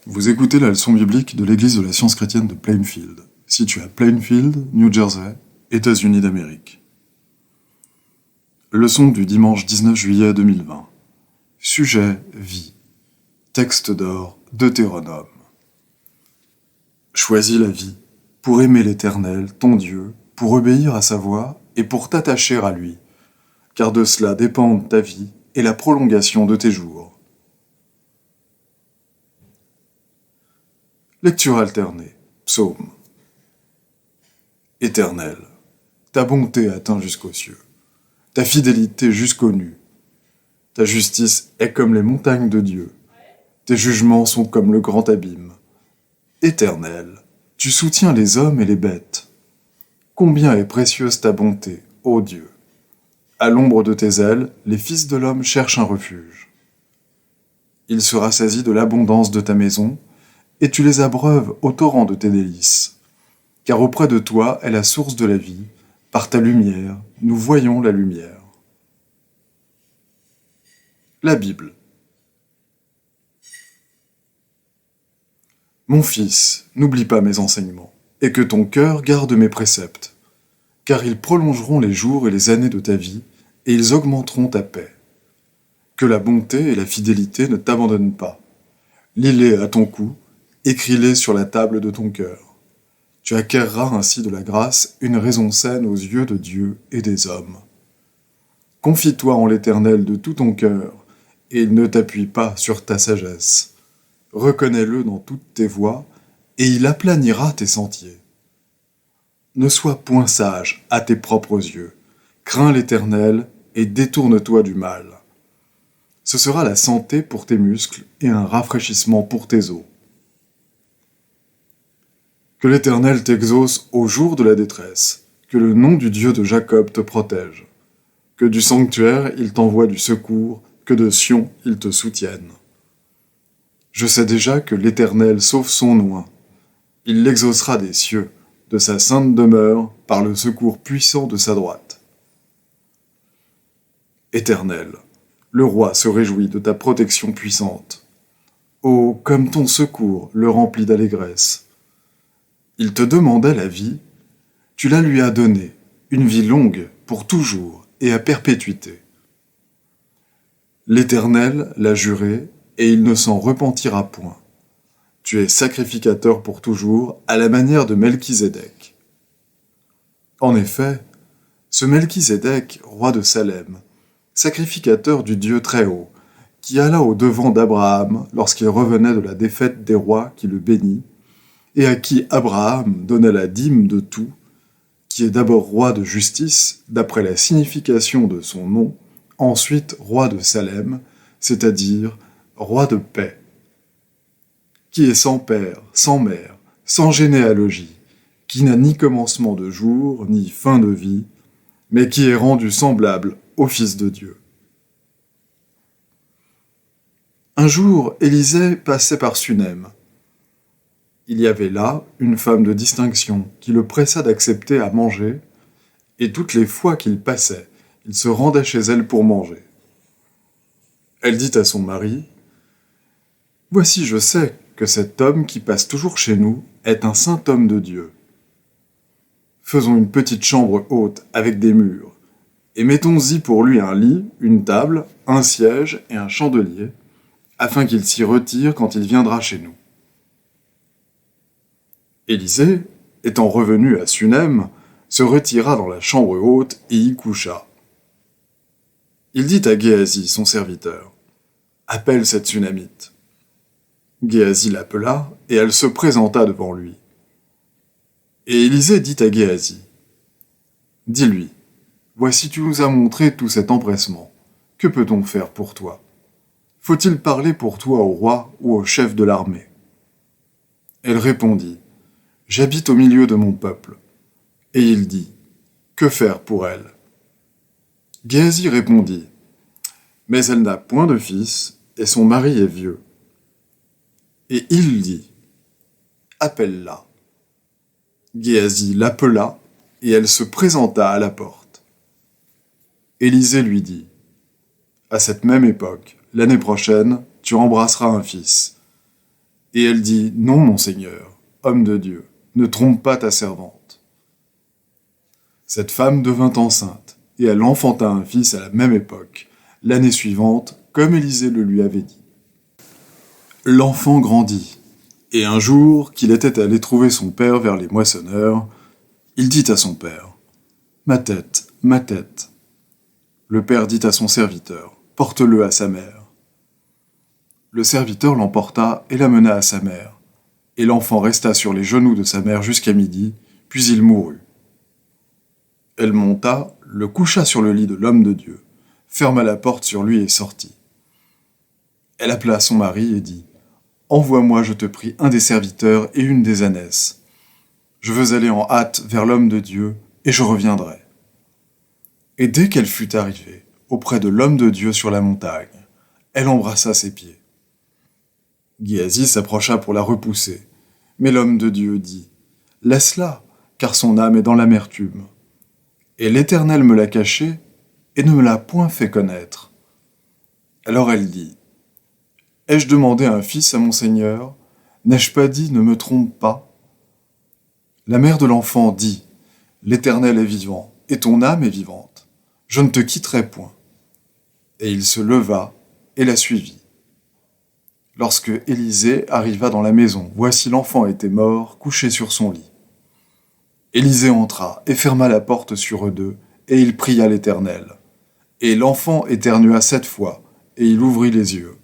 Vous écoutez la leçon biblique de l'Église de la Science chrétienne de Plainfield, située à Plainfield, New Jersey, États-Unis d'Amérique. Leçon du dimanche 19 juillet 2020. Sujet vie. Texte d'or, Deutéronome. Choisis la vie, pour aimer l'Éternel, ton Dieu, pour obéir à sa voix et pour t'attacher à lui, car de cela dépendent ta vie et la prolongation de tes jours. Lecture alternée. Psaume. Éternel, ta bonté atteint jusqu'aux cieux, ta fidélité jusqu'aux nues. Ta justice est comme les montagnes de Dieu, tes jugements sont comme le grand abîme. Éternel, tu soutiens les hommes et les bêtes. Combien est précieuse ta bonté, ô Dieu! À l'ombre de tes ailes, les fils de l'homme cherchent un refuge. Il se rassasie de l'abondance de ta maison, et tu les abreuves au torrent de tes délices. Car auprès de toi est la source de la vie, par ta lumière, nous voyons la lumière. La Bible. Mon fils, n'oublie pas mes enseignements, et que ton cœur garde mes préceptes, car ils prolongeront les jours et les années de ta vie, et ils augmenteront ta paix. Que la bonté et la fidélité ne t'abandonnent pas. Lis-les à ton cou, écris-les sur la table de ton cœur. Tu acquerras ainsi de la grâce une raison saine aux yeux de Dieu et des hommes. Confie-toi en l'Éternel de tout ton cœur, et il ne t'appuie pas sur ta sagesse. Reconnais-le dans toutes tes voies, et il aplanira tes sentiers. Ne sois point sage à tes propres yeux. Crains l'Éternel et détourne-toi du mal. Ce sera la santé pour tes muscles et un rafraîchissement pour tes os. Que l'Éternel t'exauce au jour de la détresse, que le nom du Dieu de Jacob te protège. Que du sanctuaire il t'envoie du secours, que de Sion il te soutienne. Je sais déjà que l'Éternel sauve son oint. Il l'exaucera des cieux, de sa sainte demeure, par le secours puissant de sa droite. Éternel, le roi se réjouit de ta protection puissante. Oh, comme ton secours le remplit d'allégresse. Il te demandait la vie, tu la lui as donnée, une vie longue, pour toujours et à perpétuité. L'Éternel l'a juré, et il ne s'en repentira point. Tu es sacrificateur pour toujours, à la manière de Melchizedek. En effet, ce Melchizedek, roi de Salem, sacrificateur du Dieu Très-Haut, qui alla au-devant d'Abraham lorsqu'il revenait de la défaite des rois qui le bénit, et à qui Abraham donna la dîme de tout, qui est d'abord roi de justice, d'après la signification de son nom, ensuite roi de Salem, c'est-à-dire roi de paix, qui est sans père, sans mère, sans généalogie, qui n'a ni commencement de jour, ni fin de vie, mais qui est rendu semblable au Fils de Dieu. Un jour, Élisée passait par Sunem. Il y avait là une femme de distinction qui le pressa d'accepter à manger, et toutes les fois qu'il passait, il se rendait chez elle pour manger. Elle dit à son mari, « Voici, je sais que cet homme qui passe toujours chez nous est un saint homme de Dieu. Faisons une petite chambre haute avec des murs, et mettons-y pour lui un lit, une table, un siège et un chandelier, afin qu'il s'y retire quand il viendra chez nous. » Élisée, étant revenu à Sunem, se retira dans la chambre haute et y coucha. Il dit à Géasi, son serviteur, « Appelle cette Sunamite. » Géasi l'appela, et elle se présenta devant lui. Et Élisée dit à Géasi, « Dis-lui, voici tu nous as montré tout cet empressement. Que peut-on faire pour toi? Faut-il parler pour toi au roi ou au chef de l'armée? » Elle répondit, « J'habite au milieu de mon peuple. » Et il dit, « Que faire pour elle? » Géasi répondit, « Mais elle n'a point de fils, et son mari est vieux. » Et il dit, « Appelle-la. » Géasi l'appela, et elle se présenta à la porte. Élisée lui dit, « À cette même époque, l'année prochaine, tu embrasseras un fils. » Et elle dit « Non, mon Seigneur, homme de Dieu, ne trompe pas ta servante. » Cette femme devint enceinte, et elle enfanta un fils à la même époque, l'année suivante, comme Élisée le lui avait dit. L'enfant grandit, et un jour qu'il était allé trouver son père vers les moissonneurs, il dit à son père « Ma tête, ma tête !» Le père dit à son serviteur « Porte-le à sa mère. » Le serviteur l'emporta et l'amena à sa mère, et l'enfant resta sur les genoux de sa mère jusqu'à midi, puis il mourut. Elle monta, le coucha sur le lit de l'homme de Dieu, ferma la porte sur lui et sortit. Elle appela son mari et dit « Envoie-moi, je te prie, un des serviteurs et une des ânesses. Je veux aller en hâte vers l'homme de Dieu, et je reviendrai. » Et dès qu'elle fut arrivée, auprès de l'homme de Dieu sur la montagne, elle embrassa ses pieds. Géasi s'approcha pour la repousser, mais l'homme de Dieu dit « Laisse-la, car son âme est dans l'amertume. Et l'Éternel me l'a cachée, et ne me l'a point fait connaître. » Alors elle dit « Ai-je demandé un fils à mon Seigneur? N'ai-je pas dit ne me trompe pas? » La mère de l'enfant dit « L'Éternel est vivant, et ton âme est vivante. Je ne te quitterai point. » Et il se leva et la suivit. Lorsque Élisée arriva dans la maison, voici l'enfant était mort, couché sur son lit. Élisée entra et ferma la porte sur eux deux, et il pria l'Éternel. Et l'enfant éternua 7 fois, et il ouvrit les yeux.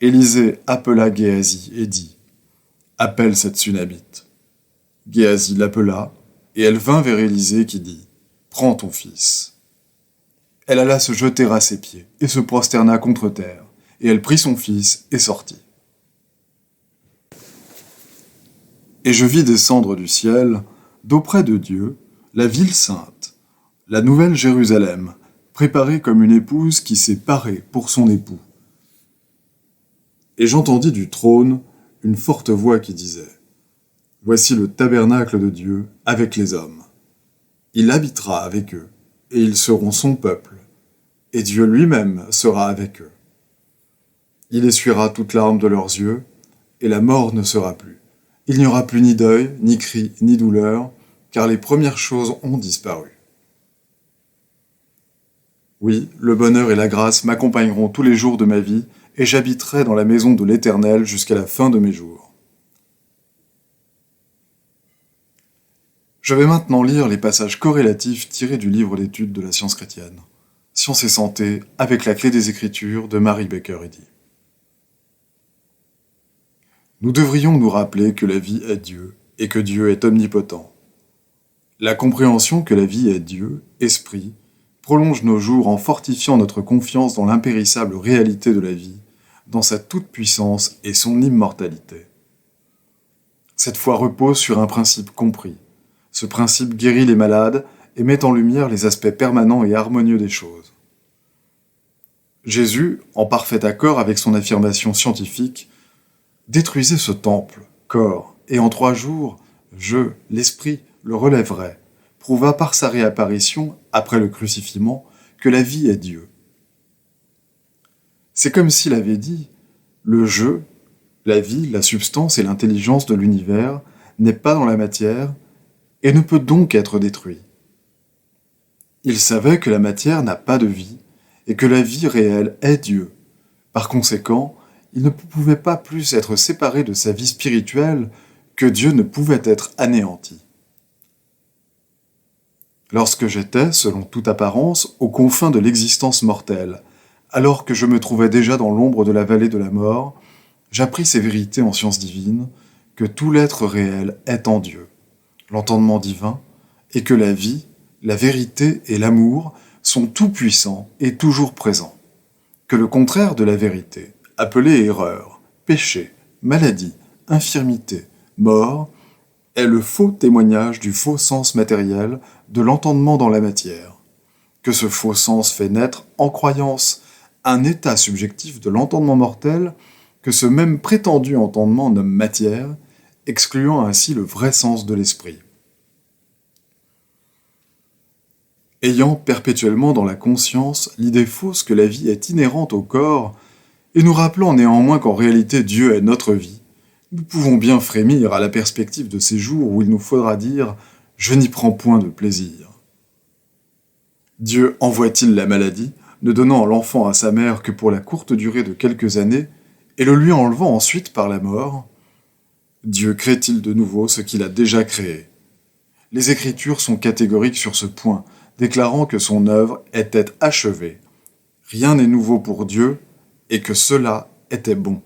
Élisée appela Géasi et dit « Appelle cette Sunamite. » Géasi l'appela, et elle vint vers Élisée qui dit « Prends ton fils. » Elle alla se jeter à ses pieds, et se prosterna contre terre, et elle prit son fils et sortit. Et je vis descendre du ciel, d'auprès de Dieu, la ville sainte, la nouvelle Jérusalem, préparée comme une épouse qui s'est parée pour son époux. Et j'entendis du trône une forte voix qui disait « Voici le tabernacle de Dieu avec les hommes. Il habitera avec eux, et ils seront son peuple, et Dieu lui-même sera avec eux. Il essuiera toute larme de leurs yeux, et la mort ne sera plus. Il n'y aura plus ni deuil, ni cri, ni douleur, car les premières choses ont disparu. Oui, le bonheur et la grâce m'accompagneront tous les jours de ma vie, et j'habiterai dans la maison de l'Éternel jusqu'à la fin de mes jours. » Je vais maintenant lire les passages corrélatifs tirés du livre d'études de la science chrétienne. Science et santé, avec la clé des Écritures de Mary Baker Eddy. Nous devrions nous rappeler que la vie est Dieu et que Dieu est omnipotent. La compréhension que la vie est Dieu, esprit, prolonge nos jours en fortifiant notre confiance dans l'impérissable réalité de la vie, dans sa toute-puissance et son immortalité. Cette foi repose sur un principe compris. Ce principe guérit les malades et met en lumière les aspects permanents et harmonieux des choses. Jésus, en parfait accord avec son affirmation scientifique, détruisait ce temple, corps, et en 3 jours, je, l'Esprit, le relèverai, prouva par sa réapparition, après le crucifixion, que la vie est Dieu. C'est comme s'il avait dit, le je, la vie, la substance et l'intelligence de l'univers n'est pas dans la matière et ne peut donc être détruit. Il savait que la matière n'a pas de vie et que la vie réelle est Dieu. Par conséquent, il ne pouvait pas plus être séparé de sa vie spirituelle que Dieu ne pouvait être anéanti. Lorsque j'étais, selon toute apparence, aux confins de l'existence mortelle, alors que je me trouvais déjà dans l'ombre de la vallée de la mort, j'appris ces vérités en science divine, que tout l'être réel est en Dieu, l'entendement divin, et que la vie, la vérité et l'amour sont tout-puissants et toujours présents, que le contraire de la vérité, appelé erreur, péché, maladie, infirmité, mort, est le faux témoignage du faux sens matériel de l'entendement dans la matière, que ce faux sens fait naître en croyance un état subjectif de l'entendement mortel que ce même prétendu entendement nomme matière, excluant ainsi le vrai sens de l'esprit. Ayant perpétuellement dans la conscience l'idée fausse que la vie est inhérente au corps, et nous rappelant néanmoins qu'en réalité Dieu est notre vie, Nous pouvons bien frémir à la perspective de ces jours où il nous faudra dire « Je n'y prends point de plaisir ». Dieu envoie-t-il la maladie, ne donnant l'enfant à sa mère que pour la courte durée de quelques années, et le lui enlevant ensuite par la mort? Dieu crée-t-il de nouveau ce qu'il a déjà créé? Les Écritures sont catégoriques sur ce point, déclarant que son œuvre était achevée. Rien n'est nouveau pour Dieu, et que cela était bon.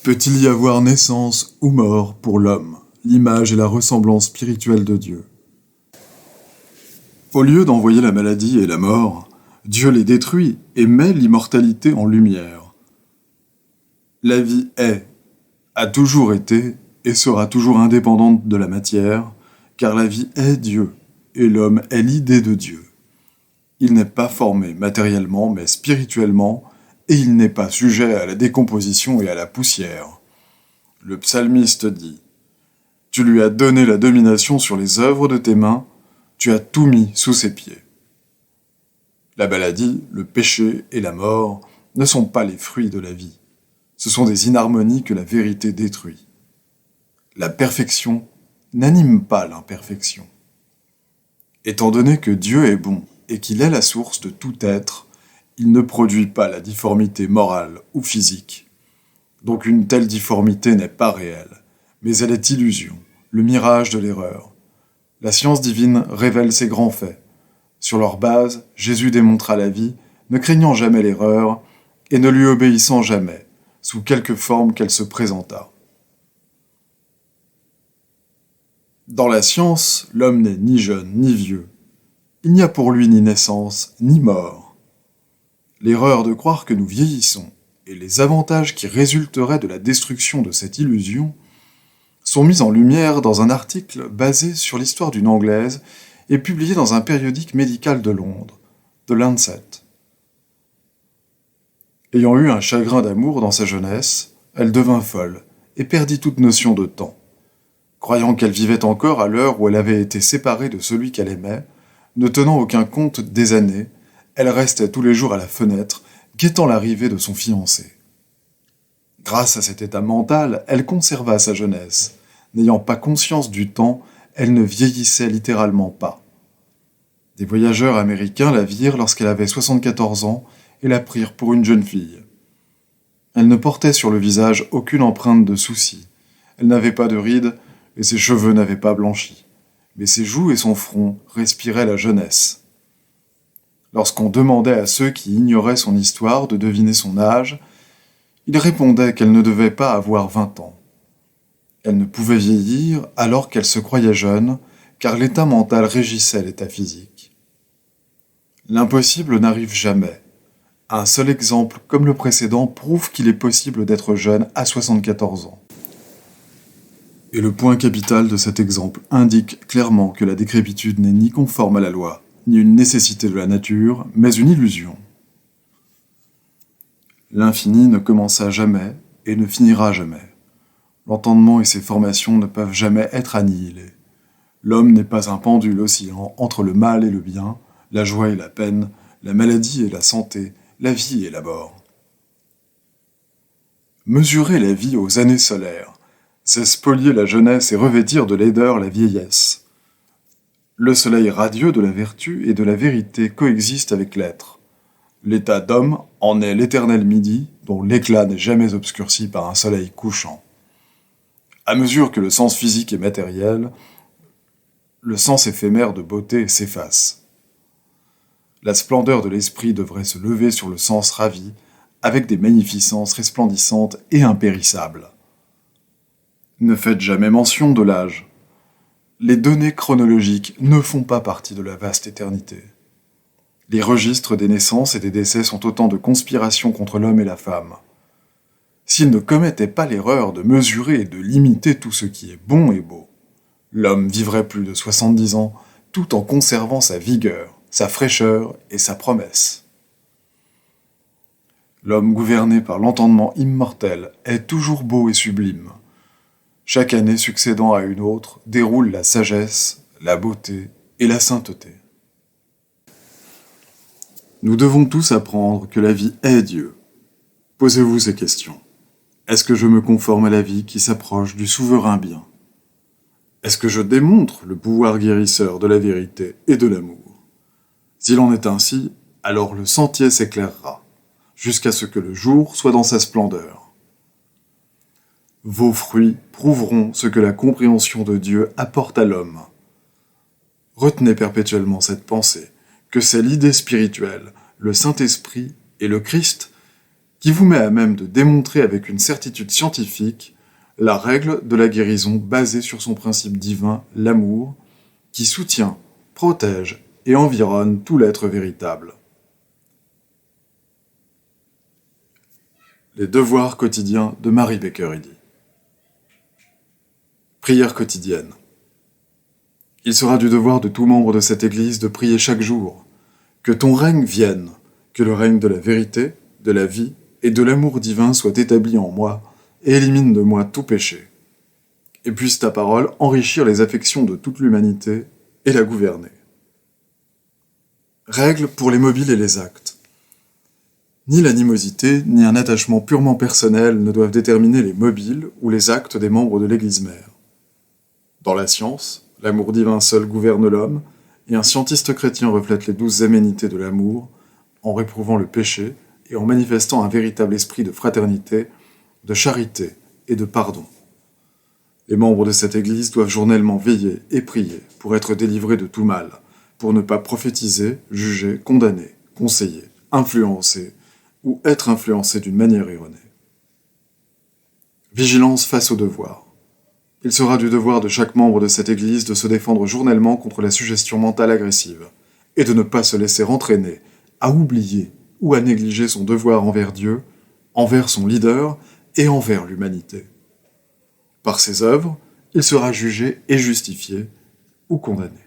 Peut-il y avoir naissance ou mort pour l'homme, l'image et la ressemblance spirituelle de Dieu? Au lieu d'envoyer la maladie et la mort, Dieu les détruit et met l'immortalité en lumière. La vie est, a toujours été et sera toujours indépendante de la matière, car la vie est Dieu et l'homme est l'idée de Dieu. Il n'est pas formé matériellement mais spirituellement, et il n'est pas sujet à la décomposition et à la poussière. Le psalmiste dit « Tu lui as donné la domination sur les œuvres de tes mains, tu as tout mis sous ses pieds. » La maladie, le péché et la mort ne sont pas les fruits de la vie. Ce sont des inharmonies que la vérité détruit. La perfection n'anime pas l'imperfection. Étant donné que Dieu est bon et qu'il est la source de tout être, il ne produit pas la difformité morale ou physique. Donc une telle difformité n'est pas réelle, mais elle est illusion, le mirage de l'erreur. La science divine révèle ses grands faits. Sur leur base, Jésus démontra la vie, ne craignant jamais l'erreur et ne lui obéissant jamais, sous quelque forme qu'elle se présentât. Dans la science, l'homme n'est ni jeune ni vieux. Il n'y a pour lui ni naissance ni mort. L'erreur de croire que nous vieillissons et les avantages qui résulteraient de la destruction de cette illusion sont mis en lumière dans un article basé sur l'histoire d'une Anglaise et publié dans un périodique médical de Londres, The Lancet. Ayant eu un chagrin d'amour dans sa jeunesse, elle devint folle et perdit toute notion de temps. Croyant qu'elle vivait encore à l'heure où elle avait été séparée de celui qu'elle aimait, ne tenant aucun compte des années, elle restait tous les jours à la fenêtre, guettant l'arrivée de son fiancé. Grâce à cet état mental, elle conserva sa jeunesse. N'ayant pas conscience du temps, elle ne vieillissait littéralement pas. Des voyageurs américains la virent lorsqu'elle avait 74 ans et la prirent pour une jeune fille. Elle ne portait sur le visage aucune empreinte de souci. Elle n'avait pas de rides et ses cheveux n'avaient pas blanchi. Mais ses joues et son front respiraient la jeunesse. Lorsqu'on demandait à ceux qui ignoraient son histoire de deviner son âge, il répondait qu'elle ne devait pas avoir 20 ans. Elle ne pouvait vieillir alors qu'elle se croyait jeune, car l'état mental régissait l'état physique. L'impossible n'arrive jamais. Un seul exemple, comme le précédent, prouve qu'il est possible d'être jeune à 74 ans. Et le point capital de cet exemple indique clairement que la décrépitude n'est ni conforme à la loi, ni une nécessité de la nature, mais une illusion. L'infini ne commença jamais et ne finira jamais. L'entendement et ses formations ne peuvent jamais être annihilés. L'homme n'est pas un pendule oscillant entre le mal et le bien, la joie et la peine, la maladie et la santé, la vie et la mort. Mesurer la vie aux années solaires, c'est spolier la jeunesse et revêtir de laideur la vieillesse. Le soleil radieux de la vertu et de la vérité coexiste avec l'être. L'état d'homme en est l'éternel midi, dont l'éclat n'est jamais obscurci par un soleil couchant. À mesure que le sens physique est matériel, le sens éphémère de beauté s'efface. La splendeur de l'esprit devrait se lever sur le sens ravi, avec des magnificences resplendissantes et impérissables. Ne faites jamais mention de l'âge. Les données chronologiques ne font pas partie de la vaste éternité. Les registres des naissances et des décès sont autant de conspirations contre l'homme et la femme. S'ils ne commettaient pas l'erreur de mesurer et de limiter tout ce qui est bon et beau, l'homme vivrait plus de 70 ans tout en conservant sa vigueur, sa fraîcheur et sa promesse. L'homme gouverné par l'entendement immortel est toujours beau et sublime. Chaque année succédant à une autre déroule la sagesse, la beauté et la sainteté. Nous devons tous apprendre que la vie est Dieu. Posez-vous ces questions. Est-ce que je me conforme à la vie qui s'approche du souverain bien? Est-ce que je démontre le pouvoir guérisseur de la vérité et de l'amour? S'il en est ainsi, alors le sentier s'éclairera, jusqu'à ce que le jour soit dans sa splendeur. Vos fruits prouveront ce que la compréhension de Dieu apporte à l'homme. Retenez perpétuellement cette pensée, que c'est l'idée spirituelle, le Saint-Esprit et le Christ qui vous met à même de démontrer avec une certitude scientifique la règle de la guérison basée sur son principe divin, l'amour, qui soutient, protège et environne tout l'être véritable. Les devoirs quotidiens de Mary Baker Eddy. Prière quotidienne. Il sera du devoir de tout membre de cette Église de prier chaque jour. Que ton règne vienne, que le règne de la vérité, de la vie et de l'amour divin soit établi en moi et élimine de moi tout péché. Et puisse ta parole enrichir les affections de toute l'humanité et la gouverner. Règles pour les mobiles et les actes. Ni l'animosité, ni un attachement purement personnel ne doivent déterminer les mobiles ou les actes des membres de l'Église mère. Dans la science, l'amour divin seul gouverne l'homme, et un scientiste chrétien reflète les douces aménités de l'amour, en réprouvant le péché et en manifestant un véritable esprit de fraternité, de charité et de pardon. Les membres de cette Église doivent journellement veiller et prier pour être délivrés de tout mal, pour ne pas prophétiser, juger, condamner, conseiller, influencer ou être influencés d'une manière erronée. Vigilance face au devoir. Il sera du devoir de chaque membre de cette Église de se défendre journellement contre la suggestion mentale agressive et de ne pas se laisser entraîner à oublier ou à négliger son devoir envers Dieu, envers son leader et envers l'humanité. Par ses œuvres, il sera jugé et justifié ou condamné.